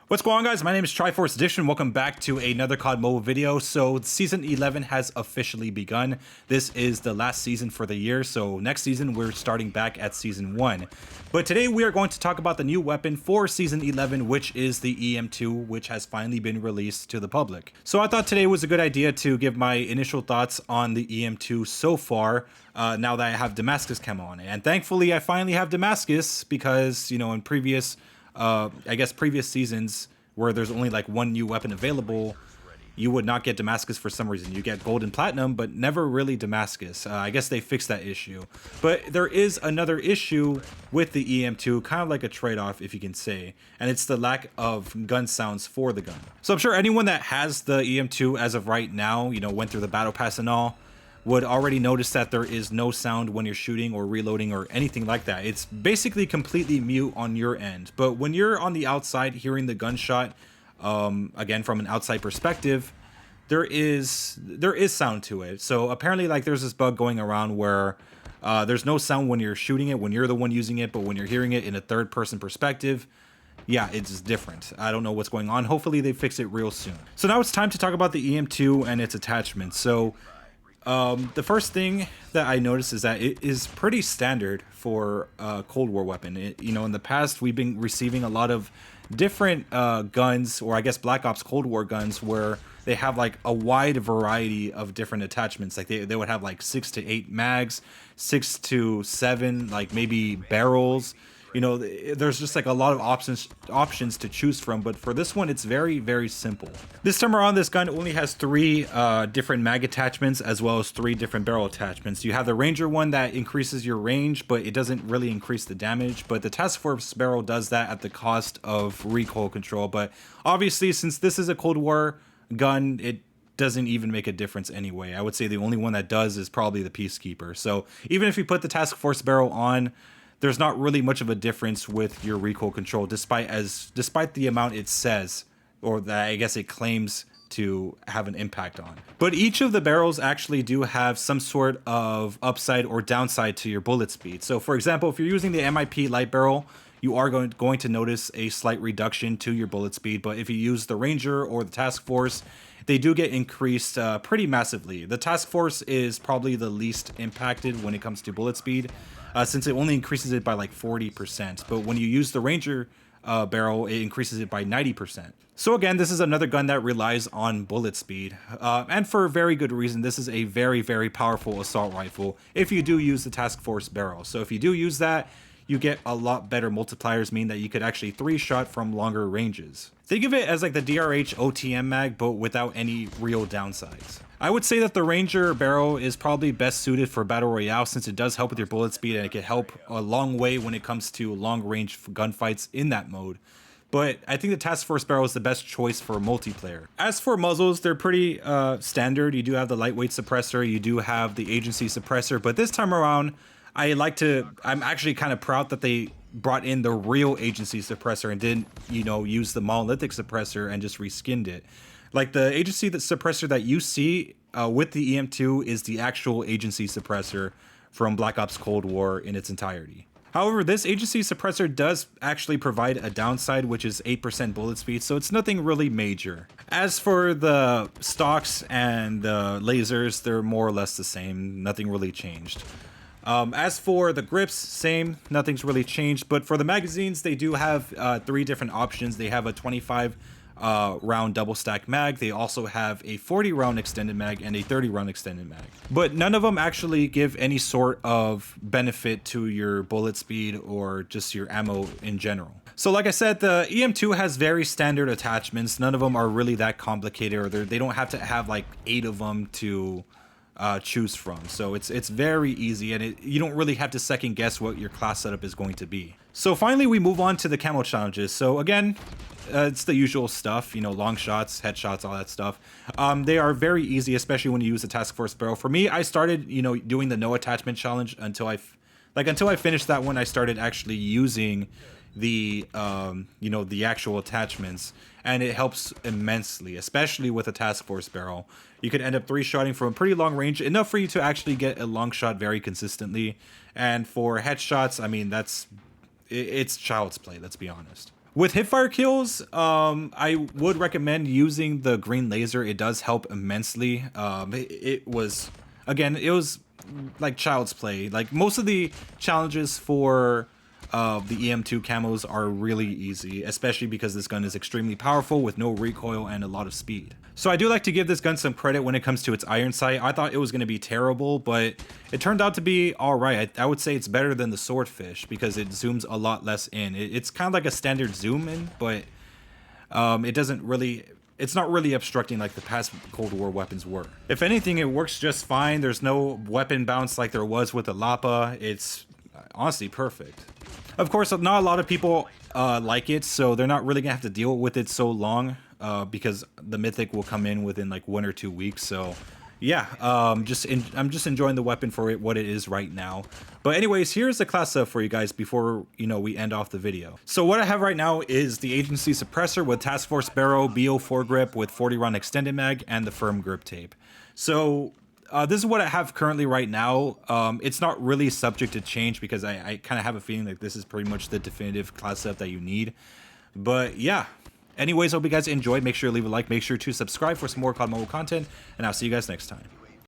What's going on, guys? My name is Triforce Edition. Welcome back to another COD mobile video. So season 11 has officially begun. This is the last season for the year. So next season we're starting back at season 1. But today we are going to talk about the new weapon for season 11, which is the EM2, which has finally been released to the public. So I thought today was a good idea to give my initial thoughts on the EM2 so far, now that I have Damascus Camo on it. And thankfully I finally have Damascus because, you know, in previous previous seasons where there's only like one new weapon available, you would not get Damascus for some reason. You get gold and platinum, but never really Damascus. I guess they fixed that issue. But there is another issue with the EM2, kind of like a trade-off, if you can say, and it's the lack of gun sounds for the gun. So I'm sure anyone that has the EM2 as of right now, you know, went through the battle pass and all, would already notice that there is no sound when you're shooting or reloading or anything like that. It's basically completely mute on your end. But when you're on the outside hearing the gunshot, again from an outside perspective, there is sound to it. So apparently, like, there's this bug going around where there's no sound when you're shooting it, when you're the one using it, but when you're hearing it in a third person perspective, yeah, it's different. I don't know what's going on. Hopefully they fix it real soon. So now it's time to talk about the EM2 and its attachments. So the first thing that I noticed is that it is pretty standard for a Cold War weapon. You know, in the past, we've been receiving a lot of different guns, or I guess Black Ops Cold War guns, where they have like a wide variety of different attachments. Like they would have like 6 to 8 mags, 6 to 7, like maybe barrels. You know, there's just like a lot of options to choose from, but for this one, it's very, very simple. This time around, this gun only has 3 different mag attachments as well as 3 different barrel attachments. You have the Ranger one that increases your range, but it doesn't really increase the damage. But the Task Force barrel does that at the cost of recoil control. But obviously, since this is a Cold War gun, it doesn't even make a difference anyway. I would say the only one that does is probably the Peacekeeper. So even if you put the Task Force barrel on, there's not really much of a difference with your recoil control, despite the amount it says, or that I guess it claims to have an impact on. But each of the barrels actually do have some sort of upside or downside to your bullet speed. So for example, if you're using the MIP light barrel, you are going to notice a slight reduction to your bullet speed. But if you use the Ranger or the Task Force, they do get increased pretty massively. The Task Force is probably the least impacted when it comes to bullet speed, since it only increases it by like 40%. But when you use the Ranger barrel, it increases it by 90%. So again, this is another gun that relies on bullet speed, and for a very good reason. This is a very, very powerful assault rifle if you do use the Task Force barrel. So if you do use that, you get a lot better multipliers, meaning that you could actually 3-shot from longer ranges. Think of it as like the DRH OTM mag, but without any real downsides. I would say that the Ranger barrel is probably best suited for Battle Royale, since it does help with your bullet speed and it can help a long way when it comes to long range gunfights in that mode. But I think the Task Force barrel is the best choice for multiplayer. As for muzzles, they're pretty standard. You do have the lightweight suppressor, you do have the agency suppressor, but this time around, I'm actually kind of proud that they brought in the real agency suppressor and didn't, you know, use the monolithic suppressor and just reskinned it. Like the agency suppressor that you see with the EM2 is the actual agency suppressor from Black Ops Cold War in its entirety. However, this agency suppressor does actually provide a downside, which is 8% bullet speed, so it's nothing really major. As for the stocks and the lasers, they're more or less the same. Nothing really changed. As for the grips, same, nothing's really changed. But for the magazines, they do have 3 different options. They have a 25 round double stack mag. They also have a 40 round extended mag and a 30 round extended mag. But none of them actually give any sort of benefit to your bullet speed or just your ammo in general. So like I said, the EM2 has very standard attachments. None of them are really that complicated, or they don't have to have like 8 of them to choose from. So it's very easy, and you don't really have to second guess what your class setup is going to be. So finally, we move on to the camo challenges. So again, it's the usual stuff, you know, long shots, headshots, all that stuff. They are very easy, especially when you use the Task Force barrel. For me, I started, you know, doing the no attachment challenge until I finished that one. I started actually using the you know, the actual attachments, and it helps immensely, especially with a Task Force barrel. You could end up 3-shotting from a pretty long range, enough for you to actually get a long shot very consistently. And for headshots, I mean, it's child's play, let's be honest. With hipfire kills, I would recommend using the green laser. It does help immensely. It was, again, it was like child's play. Like most of the challenges for the EM2 camos are really easy, especially because this gun is extremely powerful with no recoil and a lot of speed. So I do like to give this gun some credit when it comes to its iron sight. I thought it was going to be terrible, but it turned out to be all right. I would say it's better than the swordfish because it zooms a lot less in. It's kind of like a standard zoom in, but it doesn't really... It's not really obstructing like the past Cold War weapons were. If anything, it works just fine. There's no weapon bounce like there was with the Lapa. It's honestly perfect. Of course, not a lot of people like it, so they're not really gonna have to deal with it so long because the Mythic will come in within like 1 or 2 weeks. So yeah, I'm just enjoying the weapon for what it is right now. But anyways, here's the class setup for you guys before we end off the video. So what I have right now is the Agency Suppressor with Task Force Barrel, BO foregrip with 40 round extended mag, and the firm grip tape. So this is what I have currently right now. It's not really subject to change because I kind of have a feeling like this is pretty much the definitive class setup that you need. But yeah. Anyways, hope you guys enjoyed. Make sure to leave a like. Make sure to subscribe for some more COD mobile content. And I'll see you guys next time.